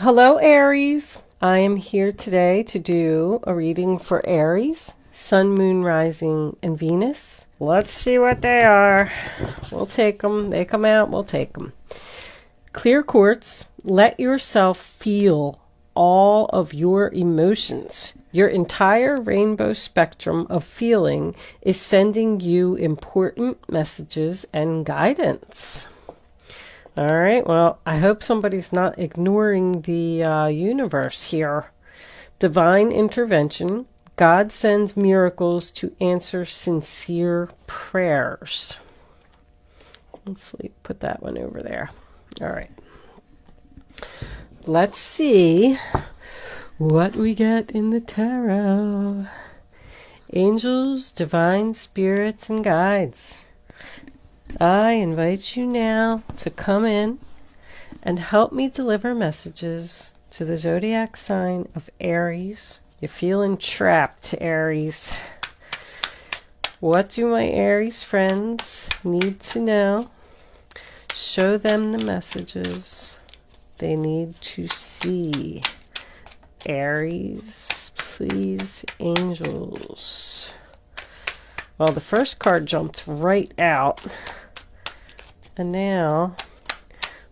Hello, Aries. I am here today to do a reading for Aries, Sun, Moon, Rising, and Venus. Let's see what they are. We'll take them. They come out, we'll take them. Clear quartz, let yourself feel all of your emotions. Your entire rainbow spectrum of feeling is sending you important messages and guidance. All right, well, I hope somebody's not ignoring the universe here. Divine intervention. God sends miracles to answer sincere prayers. Let's put that one over there. All right. Let's see what we get in the tarot. Angels, divine spirits, and guides. I invite you now to come in and help me deliver messages to the zodiac sign of Aries. You're feeling trapped, Aries. What do my Aries friends need to know? Show them the messages they need to see. Aries, please, angels. Well, the first card jumped right out. And now,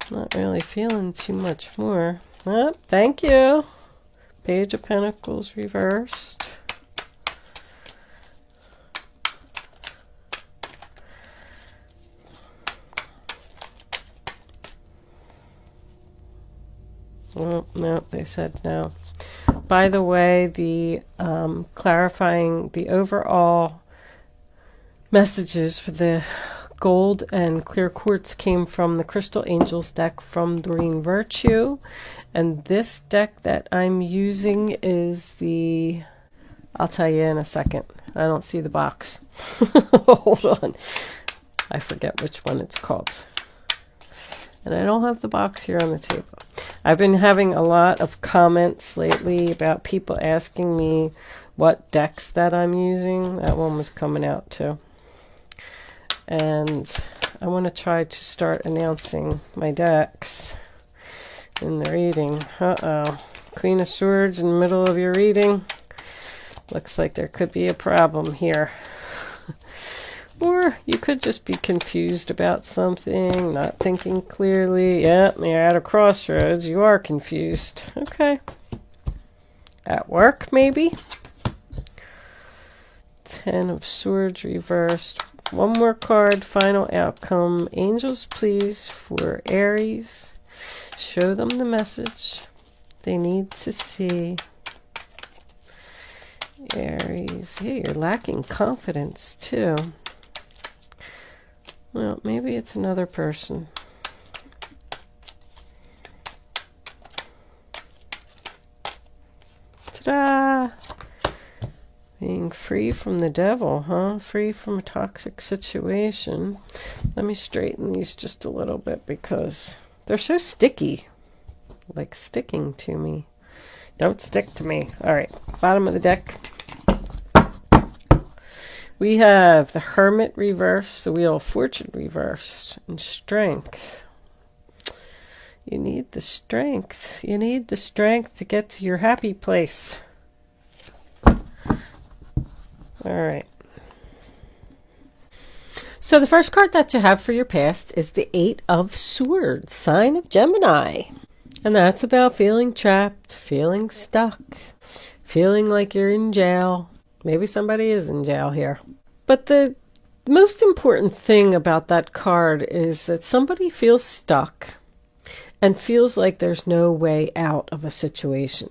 I'm not really feeling too much more. Oh, thank you. Page of Pentacles reversed. Oh, no, they said no. By the way, the clarifying the overall messages for the gold and clear quartz came from the Crystal Angels deck from Doreen Virtue. And this deck that I'm using is the... I'll tell you in a second. I don't see the box. Hold on. I forget which one it's called. And I don't have the box here on the table. I've been having a lot of comments lately about people asking me what decks that I'm using. That one was coming out too. And I want to try to start announcing my decks in the reading. Uh-oh. Queen of Swords in the middle of your reading. Looks like there could be a problem here. Or you could just be confused about something, not thinking clearly. Yeah, you're at a crossroads. You are confused. Okay. At work, maybe? Ten of Swords reversed. One more card, final outcome. Angels, please, for Aries. Show them the message they need to see. Aries. Hey, you're lacking confidence, too. Well, maybe it's another person. Ta-da! Being free from the devil, huh? Free from a toxic situation. Let me straighten these just a little bit because they're so sticky. Like sticking to me. Don't stick to me. All right, bottom of the deck. We have the Hermit reversed, the Wheel of Fortune reversed, and Strength. You need the strength. You need the strength to get to your happy place. All right. So the first card that you have for your past is the Eight of Swords, sign of Gemini. And that's about feeling trapped, feeling stuck, feeling like you're in jail. Maybe somebody is in jail here. But the most important thing about that card is that somebody feels stuck and feels like there's no way out of a situation.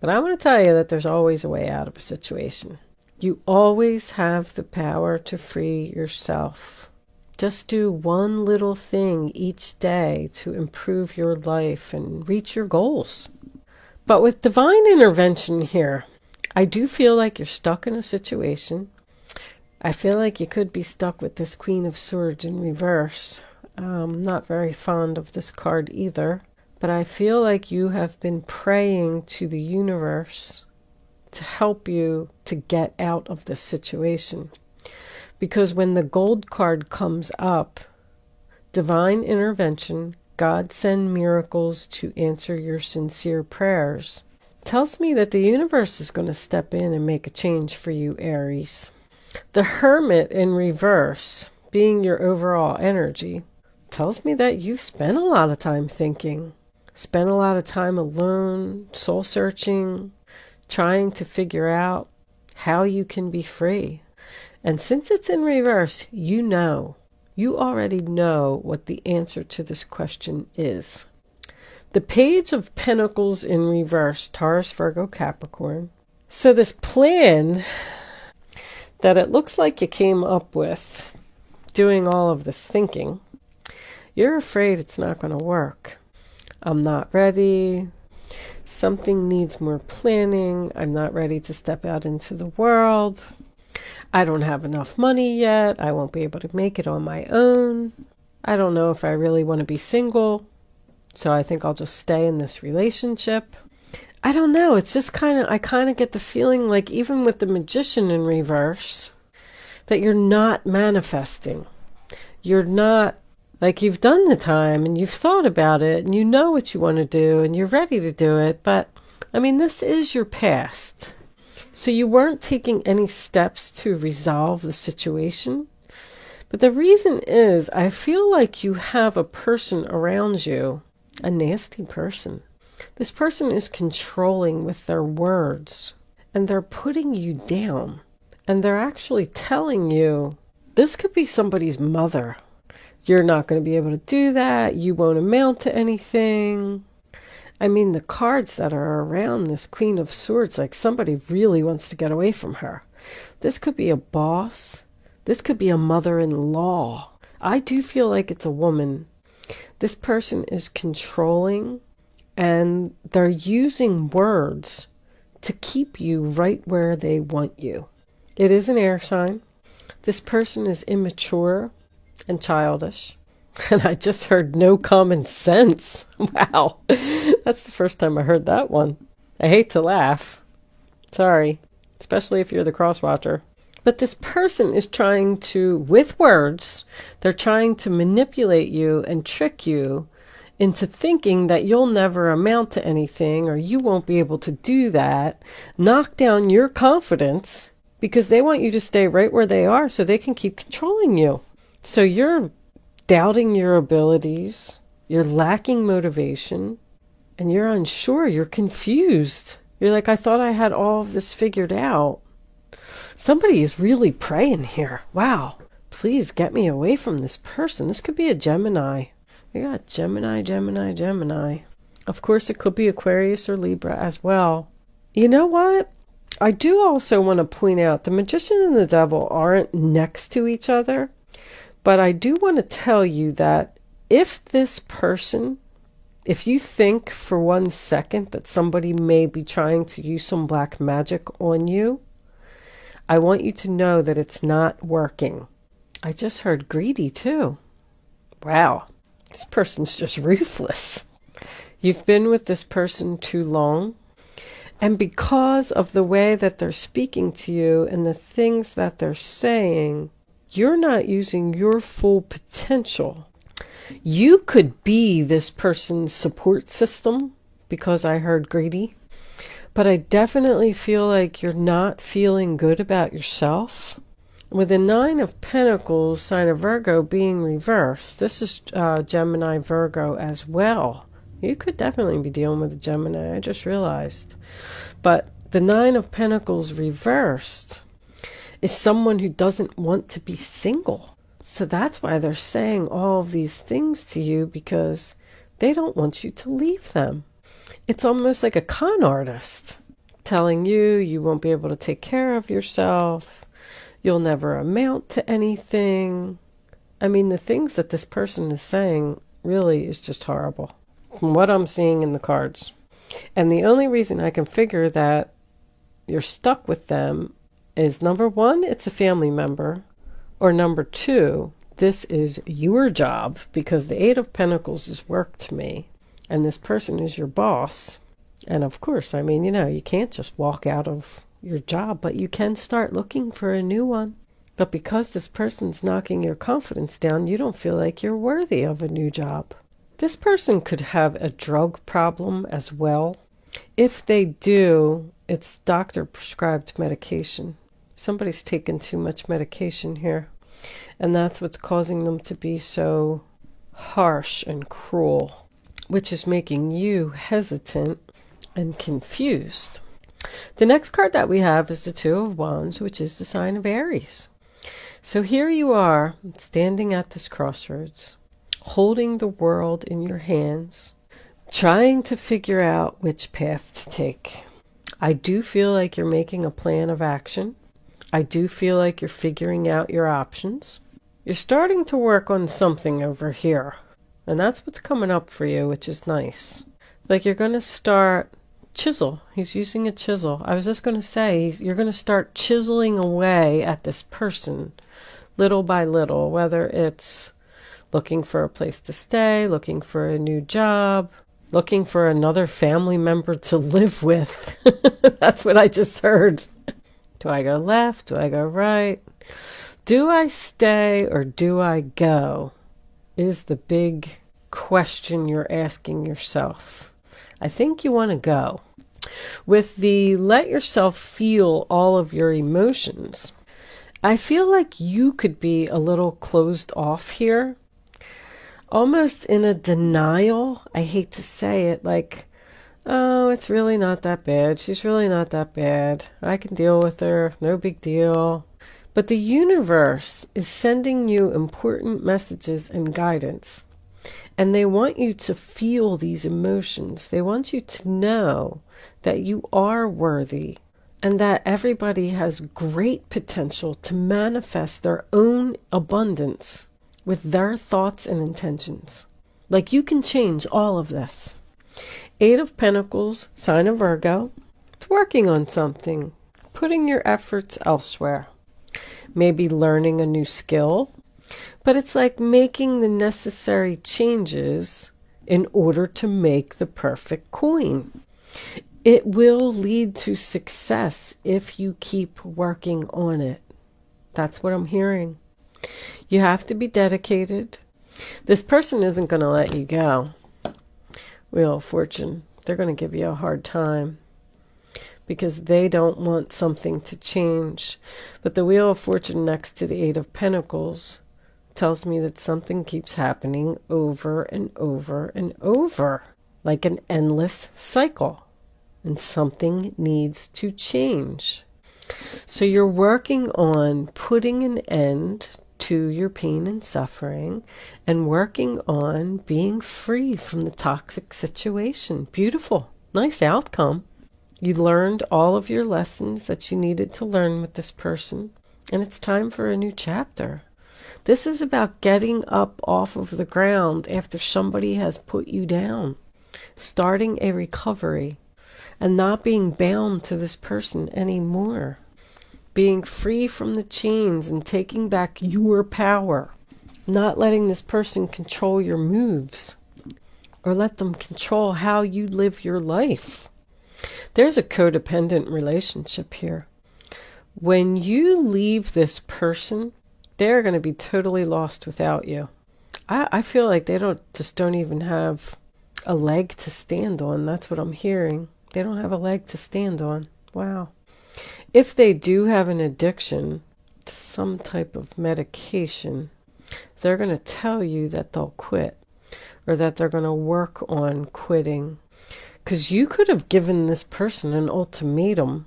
But I want to tell you that there's always a way out of a situation. You always have the power to free yourself. Just do one little thing each day to improve your life and reach your goals. But with divine intervention here, I do feel like you're stuck in a situation. I feel like you could be stuck with this Queen of Swords in reverse. I'm not very fond of this card either. But I feel like you have been praying to the universe to help you to get out of this situation. Because when the gold card comes up, divine intervention, God send miracles to answer your sincere prayers. Tells me that the universe is going to step in and make a change for you, Aries. The Hermit in reverse, being your overall energy, tells me that you've spent a lot of time thinking, spent a lot of time alone, soul searching, trying to figure out how you can be free. And since it's in reverse, you already know what the answer to this question is. The Page of Pentacles in reverse, Taurus, Virgo, Capricorn. So this plan that it looks like you came up with doing all of this thinking, you're afraid it's not going to work. I'm not ready. Something needs more planning. I'm not ready to step out into the world. I don't have enough money yet. I won't be able to make it on my own. I don't know if I really want to be single. So I think I'll just stay in this relationship. I don't know. It's just I kind of get the feeling like even with the Magician in reverse, that you're not manifesting. You're not, like, you've done the time and you've thought about it and you know what you want to do and you're ready to do it. But I mean, this is your past. So you weren't taking any steps to resolve the situation. But the reason is I feel like you have a person around you, a nasty person. This person is controlling with their words, and they're putting you down, and they're actually telling you, this could be somebody's mother. You're not going to be able to do that. You won't amount to anything. I mean, the cards that are around this Queen of Swords, like somebody really wants to get away from her. This could be a boss. This could be a mother-in-law. I do feel like it's a woman. This person is controlling, and they're using words to keep you right where they want you. It is an air sign. This person is immature and childish. And I just heard no common sense. Wow. That's the first time I heard that one. I hate to laugh. Sorry. Especially if you're the cross-watcher. But this person is trying to, with words, they're trying to manipulate you and trick you into thinking that you'll never amount to anything or you won't be able to do that. Knock down your confidence because they want you to stay right where they are so they can keep controlling you. So you're doubting your abilities, you're lacking motivation, and you're unsure, you're confused. You're like, I thought I had all of this figured out. Somebody is really praying here. Wow. Please get me away from this person. This could be a Gemini. We got Gemini, Gemini, Gemini. Of course, it could be Aquarius or Libra as well. You know what? I do also want to point out the Magician and the Devil aren't next to each other. But I do want to tell you that if this person, if you think for 1 second that somebody may be trying to use some black magic on you, I want you to know that it's not working. I just heard greedy too. Wow, this person's just ruthless. You've been with this person too long. And because of the way that they're speaking to you and the things that they're saying, you're not using your full potential. You could be this person's support system because I heard greedy. But I definitely feel like you're not feeling good about yourself. With the 9 of Pentacles, sign of Virgo being reversed, this is Gemini, Virgo as well. You could definitely be dealing with a Gemini, I just realized. But the 9 of Pentacles reversed is someone who doesn't want to be single. So that's why they're saying all of these things to you, because they don't want you to leave them. It's almost like a con artist telling you you won't be able to take care of yourself. You'll never amount to anything. I mean, the things that this person is saying really is just horrible from what I'm seeing in the cards. And the only reason I can figure that you're stuck with them is, number one, it's a family member, or number two, this is your job, because the 8 of Pentacles is work to me, and this person is your boss. And of course, I mean, you can't just walk out of your job, but you can start looking for a new one. But because this person's knocking your confidence down, you don't feel like you're worthy of a new job. This person could have a drug problem as well. If they do, it's doctor prescribed medication. Somebody's taken too much medication here, and that's what's causing them to be so harsh and cruel, which is making you hesitant and confused. The next card that we have is the Two of Wands, which is the sign of Aries. So here you are, standing at this crossroads, holding the world in your hands, trying to figure out which path to take. I do feel like you're making a plan of action. I do feel like you're figuring out your options. You're starting to work on something over here, and that's what's coming up for you, which is nice. Like you're going to start chisel. He's using a chisel. I was just going to say, you're going to start chiseling away at this person little by little, whether it's looking for a place to stay, looking for a new job, looking for another family member to live with. That's what I just heard. Do I go left? Do I go right? Do I stay or do I go? Is the big question you're asking yourself. I think you want to go. With the let yourself feel all of your emotions, I feel like you could be a little closed off here. Almost in a denial. I hate to say it, like, oh, it's really not that bad. She's really not that bad. I can deal with her. No big deal. But the universe is sending you important messages and guidance. And they want you to feel these emotions. They want you to know that you are worthy and that everybody has great potential to manifest their own abundance with their thoughts and intentions. Like you can change all of this. Eight of Pentacles, sign of Virgo. It's working on something, putting your efforts elsewhere. Maybe learning a new skill. But it's like making the necessary changes in order to make the perfect coin. It will lead to success if you keep working on it. That's what I'm hearing. You have to be dedicated. This person isn't going to let you go. Wheel of Fortune. They're going to give you a hard time because they don't want something to change. But the Wheel of Fortune next to the Eight of Pentacles tells me that something keeps happening over and over and over, like an endless cycle, and something needs to change. So you're working on putting an end to your pain and suffering and working on being free from the toxic situation. Beautiful. Nice outcome. You learned all of your lessons that you needed to learn with this person, and it's time for a new chapter. This is about getting up off of the ground after somebody has put you down, starting a recovery, and not being bound to this person anymore. Being free from the chains and taking back your power. Not letting this person control your moves or let them control how you live your life. There's a codependent relationship here. When you leave this person, they're going to be totally lost without you. I feel like they don't even have a leg to stand on. That's what I'm hearing. They don't have a leg to stand on. Wow. If they do have an addiction to some type of medication, they're going to tell you that they'll quit or that they're going to work on quitting. Because you could have given this person an ultimatum.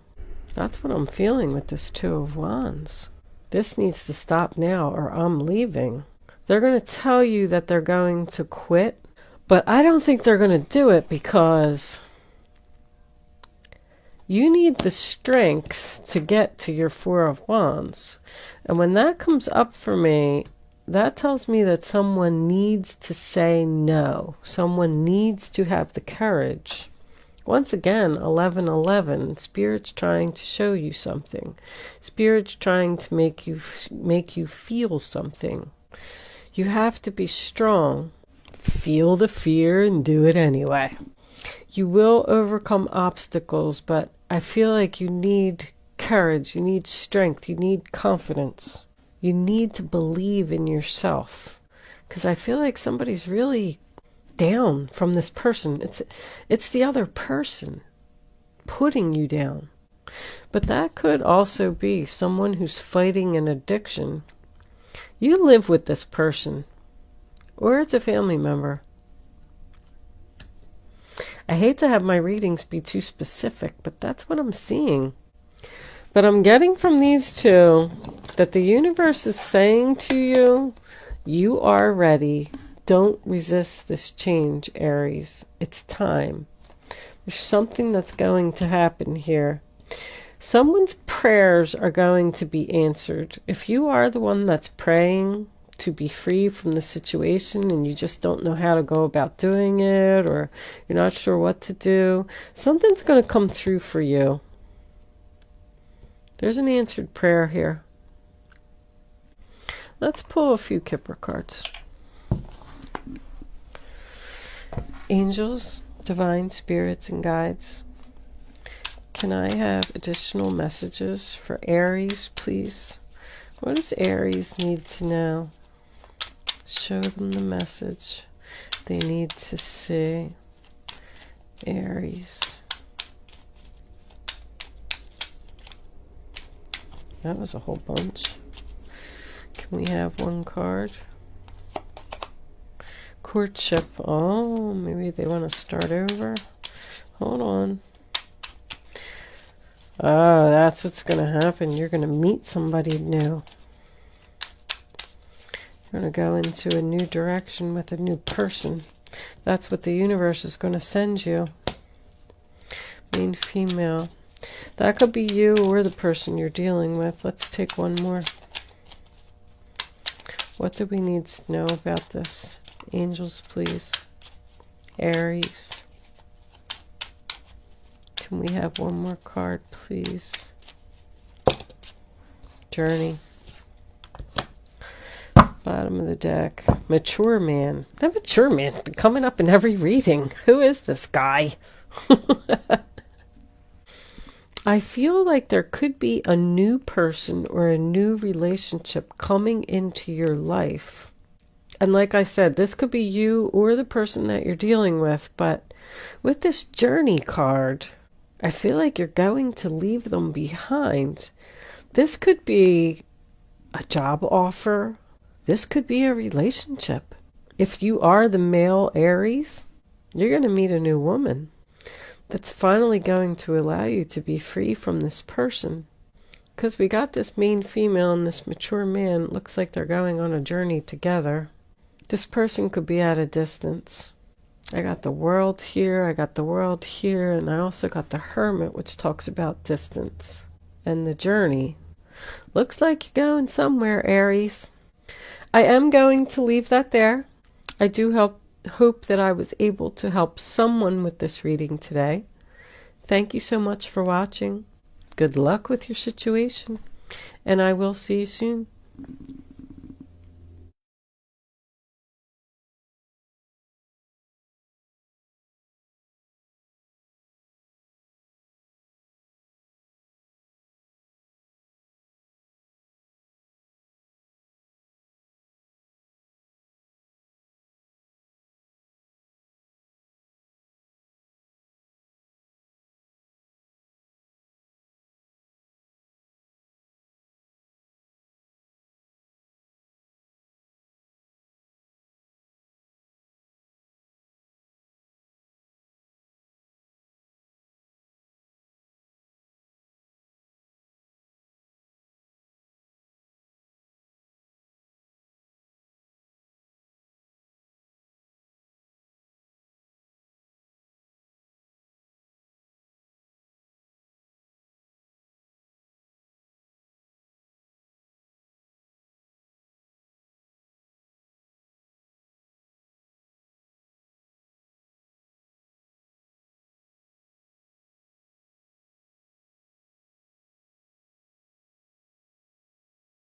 That's what I'm feeling with this Two of Wands. This needs to stop now or I'm leaving. They're going to tell you that they're going to quit, but I don't think they're going to do it because you need the strength to get to your Four of Wands. And when that comes up for me, that tells me that someone needs to say no. Someone needs to have the courage. Once again, 11:11, Spirit's trying to show you something. Spirit's trying to make you feel something. You have to be strong. Feel the fear and do it anyway. You will overcome obstacles, but I feel like you need courage, you need strength, you need confidence. You need to believe in yourself. Because I feel like somebody's really down from this person. It's the other person putting you down. But that could also be someone who's fighting an addiction. You live with this person, or it's a family member. I hate to have my readings be too specific, but that's what I'm seeing. But I'm getting from these two that the universe is saying to you, you are ready. Don't resist this change, Aries. It's time. There's something that's going to happen here. Someone's prayers are going to be answered. If you are the one that's praying to be free from the situation and you just don't know how to go about doing it, or you're not sure what to do, something's going to come through for you. There's an answered prayer here. Let's pull a few Kipper cards. Angels, divine spirits, and guides. Can I have additional messages for Aries, please? What does Aries need to know? Show them the message they need to see. Aries. That was a whole bunch. Can we have one card? Courtship. Oh, maybe they want to start over. Hold on. Oh, that's what's going to happen. You're going to meet somebody new. You're going to go into a new direction with a new person. That's what the universe is going to send you. Main female. That could be you or the person you're dealing with. Let's take one more. What do we need to know about this? Angels, please. Aries. Can we have one more card, please? Journey. Bottom of the deck. Mature man. That mature man's been coming up in every reading. Who is this guy? I feel like there could be a new person or a new relationship coming into your life. And like I said, this could be you or the person that you're dealing with. But with this journey card, I feel like you're going to leave them behind. This could be a job offer. This could be a relationship. If you are the male Aries, you're going to meet a new woman that's finally going to allow you to be free from this person. Because we got this main female and this mature man. It looks like they're going on a journey together. This person could be at a distance. I got the World here, I got the World here, and I also got the Hermit, which talks about distance and the journey. Looks like you're going somewhere, Aries. I am going to leave that there. I do hope that I was able to help someone with this reading today. Thank you so much for watching. Good luck with your situation, and I will see you soon.